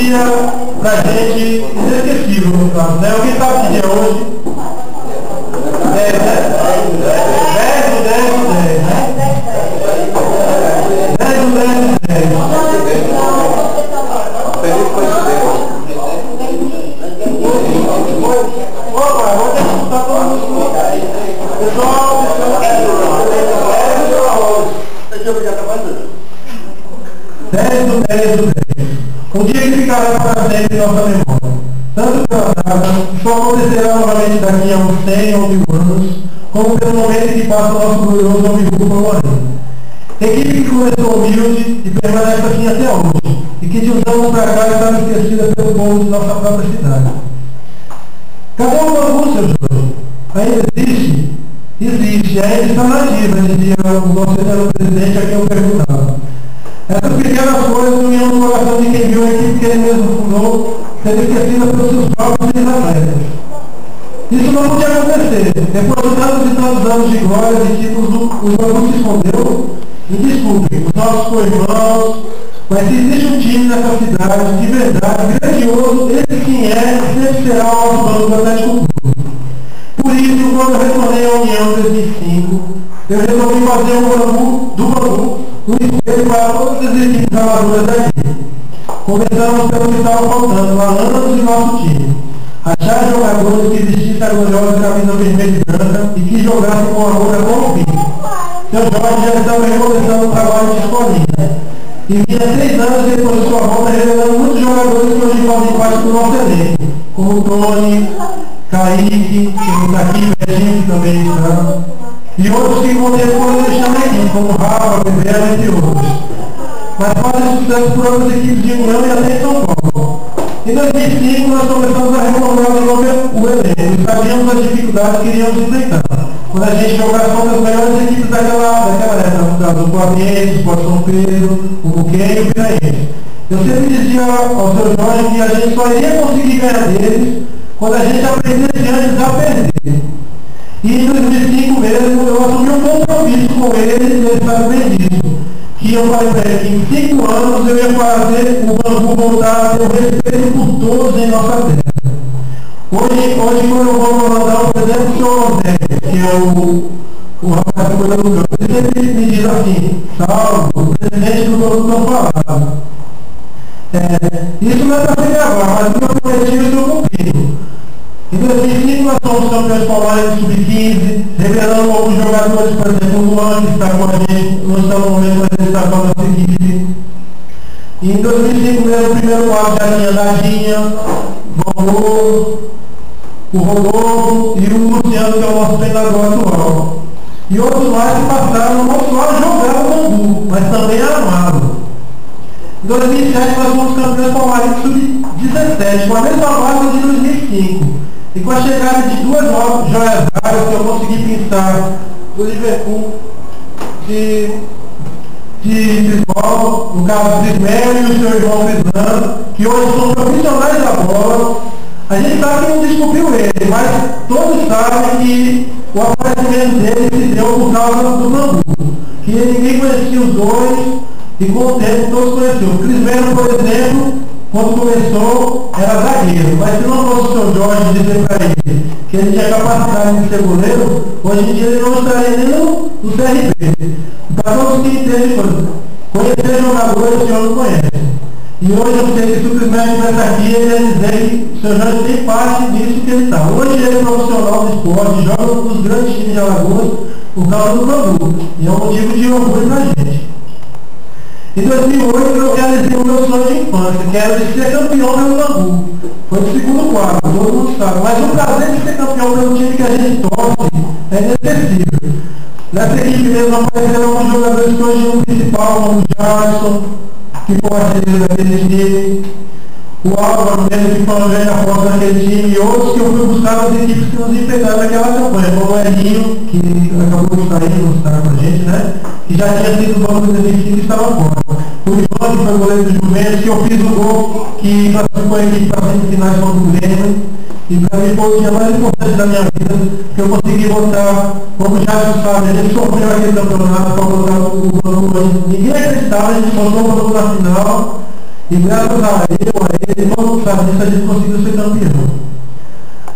dia pra gente inesquecível, no caso, né? Alguém sabe que dia é hoje? 10, né? 10 do 10 do 10, né? 10 do 10 do 10. Opa, vou ter que escutar todo mundo. Pessoal, deixa eu pegar a mais 10 do 10 do 10. Um dia que ficará para sempre em nossa memória. Tanto pela data, que só acontecerá novamente daqui a uns 100 ou 1000 anos, como pelo momento que passa o nosso glorioso Obiru Moreno. Equipe que começou humilde e permanece assim até hoje, e que de uns anos para cá está esquecida pelo povo de nossa própria cidade. Cadê o Bambu, seu Jorge? Ainda existe? Existe, ainda está nativa, dizia o nosso eterno presidente a quem eu perguntava. Essas pequenas coisas não iam no coração de quem viu a equipe que ele mesmo fundou ser esquecida pelos seus próprios atletas. Isso não podia acontecer. Depois de tantos e tantos anos de glória e títulos, o Bambu se escondeu. Me desculpem, os nossos co-irmãos, mas se existe um time nessa cidade, de verdade, grandioso, esse quem é e sempre será o nosso Bambu do Atlético Clube. Por isso, quando eu retornei à União em 2005, eu resolvi fazer um Bambu do Bambu, um espelho para todas as equipes amadoras daqui. Começamos pelo que estava faltando, anos e nosso time. Achar jogadores que vestissem a gloriosa camisa vermelha e branca e que jogassem com amor a como pinto. Seu Jorge já estava recomeçando o trabalho de escolinha. E vinha 3 anos depois de sua volta revelando muitos jogadores que hoje fazem parte do nosso elenco, como Tony, Kaique, que está aqui, Betinho, que também está, e outros que com o tempo foram deixando a equipe, como Rafa, Bebel, entre outros. Mas fazem sucesso por outras equipes de União e até em São Paulo. Em 2005, nós começamos a reformular o elenco e sabíamos as dificuldades que iríamos enfrentar quando a gente jogasse contra as melhores equipes daquela época, o Guardiões, o Sport São Pedro, o Buquê e o Piraense. Eu sempre dizia ao seu Jorge que a gente só iria conseguir ganhar deles quando a gente aprendesse antes a perder. E em 2005 mesmo, eu assumi um compromisso com ele, e ele sabe bem disso. Que eu falei para ele que em 5 anos eu ia fazer o Bambu voltar a ter o respeito por todos em nossa terra. Hoje quando eu vou mandar o presidente do senhor José, que é o rapaz que cuida do campo, ele sempre me diz assim: Salve, o presidente do Bambu não falava. Isso não é para se gravar, mas o meu objetivo eu estou cumprindo. Em 2005 nós somos campeões paulistas de sub-15, revelando alguns jogadores, por exemplo, o Luan, que está com a gente, não está no momento, mas ele está com a nossa equipe. E em 2005 mesmo, o primeiro quadro já tinha Dadinha, o Rodolfo e o Luciano, que é o nosso treinador atual. E outros mais que passaram não só a jogar o Bambu, mas também a amá-lo. Em 2007 nós fomos campeões paulistas de sub-17, com a mesma base de 2005. E com a chegada de 2 novas joias raras que eu consegui pintar do Liverpool de Cristóvão, no caso Crismelo e o seu irmão Crislano, que hoje são profissionais da bola, a gente sabe que não descobriu ele, mas todos sabem que o aparecimento dele se deu por causa do Bambu, que ninguém conhecia os dois e com o tempo todos conheciam. O Crismelo, por exemplo, quando começou, era zagueiro, mas se não fosse o seu Jorge dizer para ele que ele tinha capacidade de ser goleiro, hoje em dia ele não estaria nem no CRB. Para todos que entendem, conhecer jogadores, o senhor não conhece. E hoje eu sei que simplesmente estivesse aqui, ele ia dizer que o seu Jorge tem parte disso que ele está. Hoje ele é profissional do esporte, joga um dos grandes times de Alagoas por causa do Bambu. E é um motivo de orgulho para a gente. Em 2008 eu realizei o meu sonho de infância, que era de ser campeão pelo Bambu. Foi no segundo quadro, todo mundo sabe. Mas o prazer de ser campeão pelo time que a gente torce é inesquecível. Nessa equipe mesmo apareceram alguns jogadores que hoje no principal, como o Jackson, que foi parceiro daquele time, o Álvaro mesmo, que foi uma grande aposta naquele time, e outros que eu fui buscar nas equipes que nos enfrentaram naquela campanha, como o Elinho, que acabou de sair, não está com a gente, né? Que já tinha sido o banco de 2005 e estava fora. O Ivan, que foi goleiro do Juventus, que eu fiz o gol que classificou a equipe para as semifinais contra o Grêmio. E para mim foi o dia mais importante da minha vida, que eu consegui botar, como já se sabe, a gente sofreu aquele campeonato para botar o banco, ninguém acreditava, a gente botou o banco na final. E graças a ele, vamos fazer isso, a gente conseguiu ser campeão.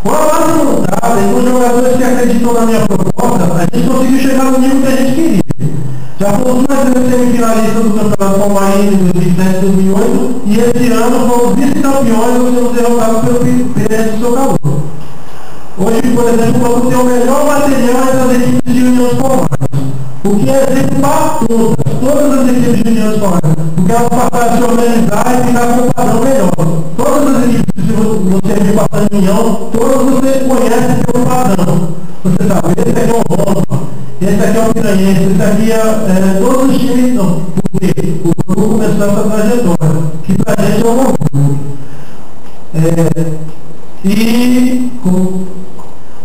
Com a base montada e com os jogadores que acreditam na minha proposta, a gente conseguiu chegar no nível que a gente queria. Já fomos mais vezes semifinalistas do Campeonato Palmarinho em 2007 e 2008, e esse ano fomos vice-campeões e seremos derrotados pelo Pinheirense do seu calor. Hoje, por exemplo, vamos ter o melhor material entre as equipes de União dos Palmares. O que é exemplo para todas as equipes de União dos Palmares. Porque elas passaram a se organizar e ficar com um padrão melhor. Todas as equipes, se você vir passar em União, todas você conhece pelo padrão. Você sabe, esse aqui é o Roma, esse aqui é o Pinheirense, esse aqui é todos os times não. Porque o grupo começou essa trajetória, que para a gente é um orgulho.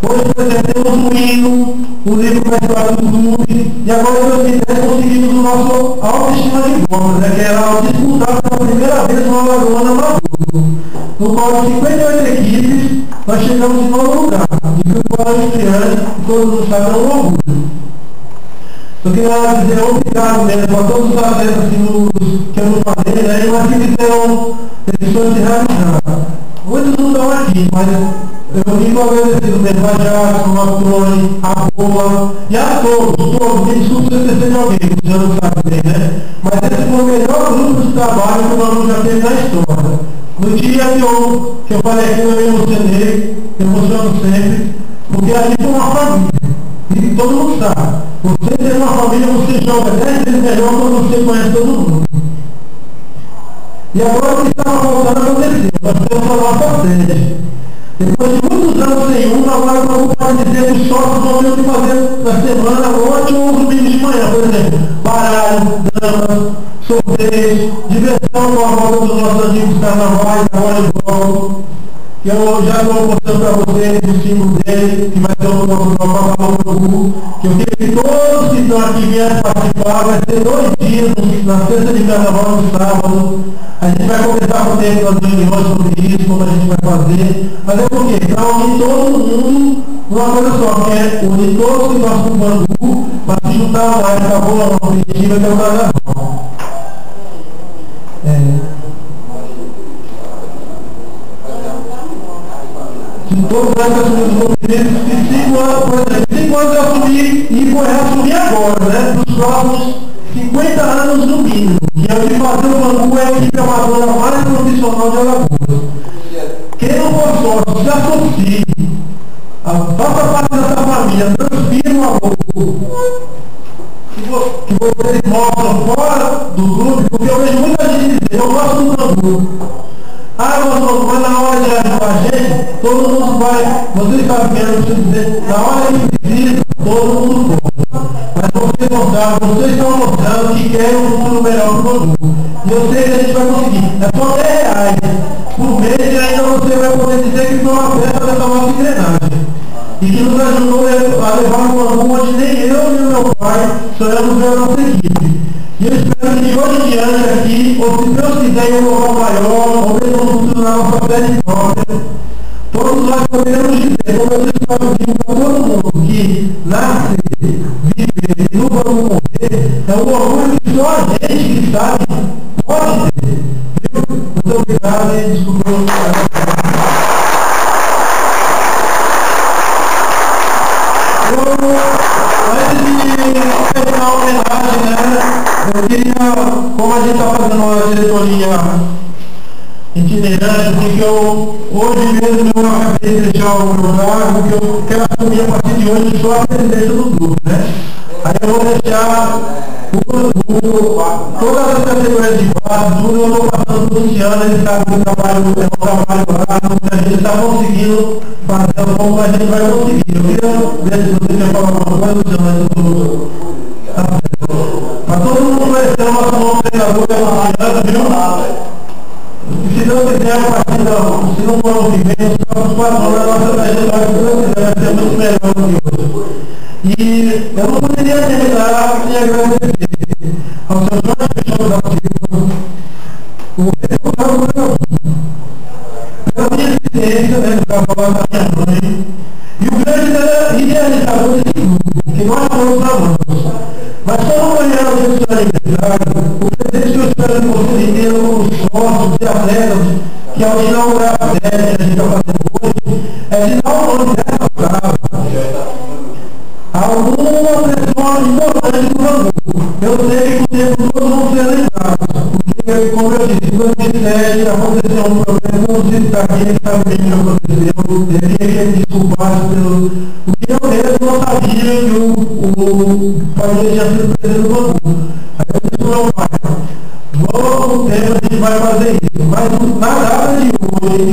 Hoje, por exemplo, temos um hino, um livro para a história do clube, e agora em 2010 conseguimos o nosso autoestima de Gomes, que era disputado pela primeira vez no Alagoana Maduro, no qual de 58 equipes nós chegamos em novo lugar, e que o Paulo Estreante, todos os sabem, é um orgulho. Eu queria dizer obrigado mesmo a todos os atletas que eu não falei, né, mas que fizeram edições de realizar. Muitos não estão aqui, mas eu fico agradecido mesmo a Jackson, a Tony, a Boa e a todos, me desculpe se eu esquecer de alguém, que já não sabe bem, né? Mas esse foi o melhor grupo de trabalho que o Manu já teve na história. No dia que eu falei aqui, eu me emocionei, me emociono sempre, porque aqui foi uma família, e todo mundo sabe. Você tem uma família, você joga 10 vezes melhor quando você conhece todo mundo. E agora o que estava voltando aconteceu, nós temos a nossa sede. Depois de muitos anos sem agora o grupo pode dizer que os sócios vão ter o que fazer na semana, ontem ou domingos de manhã, por exemplo, baralho, damas, sorteios, diversão com a volta dos nossos amigos carnavais, agora em bloco. Eu já estou mostrando para vocês o símbolo dele, que vai ter o nosso grupo, que eu queria que todos que estão aqui vierem participar, vai ser 2 dias, na sexta de carnaval, no sábado. A gente vai conversar com o tempo das reuniões sobre isso, como a gente vai fazer. Mas é porque para unir todo mundo numa coisa só, que é unir todos que gostam do Bangu para se juntar uma época boa, uma primitiva, que é o carnaval. Todos nós assumimos os movimentos de 5 anos, por exemplo, 5 anos eu assumi e vou reassumir agora, né? Nos próximos 50 anos no mínimo. E eu de fazer o Bangu é a equipe amadora mais profissional de Alagoas. Quem não for sócio, se associe. Faça parte dessa família, transfira o amor que vocês mostram fora do clube, porque eu vejo muita gente dizer, eu gosto do Bangu. Mas na hora de ajudar a gente, todo mundo vai, vocês sabem que eu preciso dizer, na hora que precisa, todo mundo pode. Mas vocês mostraram, vocês estão mostrando que querem um futuro melhor para o Bangu. E eu sei que a gente vai conseguir. É só R$10 por mês e ainda você vai poder dizer que foi uma peça dessa nossa engrenagem. E que nos ajudou a levar o Bangu onde nem eu nem o meu pai sonhamos ver a nossa equipe. E eu espero que de hoje em diante aqui, ou se Deus quiser em um local maior, ou mesmo no futuro na nossa sede própria, todos nós poderemos dizer, como eu disse para todo mundo, que nascer, viver e no Bangu morrer, é um orgulho que só a gente que sabe pode ter. Viu? Muito obrigado e desculpa o antes de terminar a homenagem, né? Eu queria, como a gente está fazendo uma diretoria itinerante, porque hoje mesmo eu acabei de deixar o meu cargo, que eu quero assumir a partir de hoje só a presidência do grupo, né? Aí eu vou deixar todas as categorias de base, tudo eu estou passando para o Luciano, ele sabe que o trabalho é um trabalho rápido, que a gente está conseguindo fazer como a gente vai conseguir. Eu queria ver se você quer falar alguma coisa, Luciano, antes do... Para todo mundo conhecer o nosso novo treinador, que é o Luciano, viu? Se não quiser, a partir se não for o que vem, os próximos 4 anos, a nossa trajetória, se não quiser, vai ser muito melhor do que hoje. E eu não poderia terminar sem agradecer ao seu Jorge Peixoto da Silva, o responsável pela minha existência, né, do trabalho da minha mãe, e o grande idealizador desse grupo, que nós todos amamos. Mas como amanhã é o dia do seu aniversário, o presente que eu espero que vocês entendam como sócios e atletas, que ao inaugurar a festa que a gente está fazendo hoje, é de dar o nome dessa praça a alguma pessoa importante do Bangu. Eu sei que o tempo todos vão ser lembrados, porque, como eu disse, em 2007 aconteceu um problema, como disse daqui, ele sabe bem o que aconteceu, ele queria que desculpasse pelo... Porque eu mesmo não sabia que o pai dele tinha sido presidente do Bangu. Aí eu disse para o meu pai, vamos, a gente vai fazer isso. Mas na data de hoje,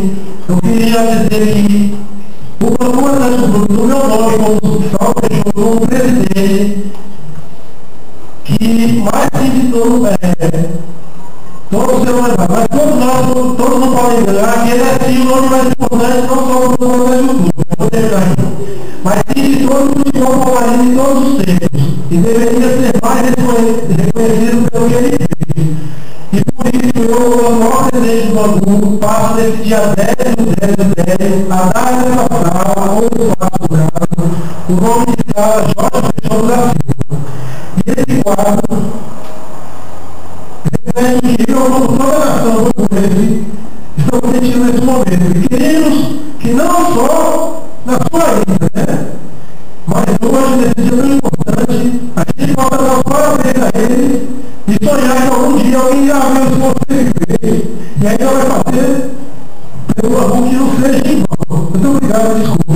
eu queria dizer que o Bangu Atlético Clube, no meu nome como Salve, como presidente, que mais que todos ser mais, mas todos não podem ganhar, que ele é sim o nome mais importante, não só do Bangu Atlético Clube, eu vou terminar aqui, mas sim de todo o futebol palmeirense em todos os tempos, e deveria ser mais reconhecido pelo que ele fez. E por isso eu, o maior presidente do Bangu, passo nesse dia 10/10/10 a dar essa sala, ou o espaço grado, o nome de sala Jorge Peixoto da Silva. E esse quadro reflete que eu, como toda a nação banguense, estou sentindo nesse momento. E queremos que não só na sua ida, né? Mas hoje, nesse dia tão importante, a gente possa dar os parabéns a ele e sonhar que algum dia alguém irá ver o esforço que ele fez e ainda vai fazer pelo Bangu que não seja em vão. Muito obrigado, desculpa.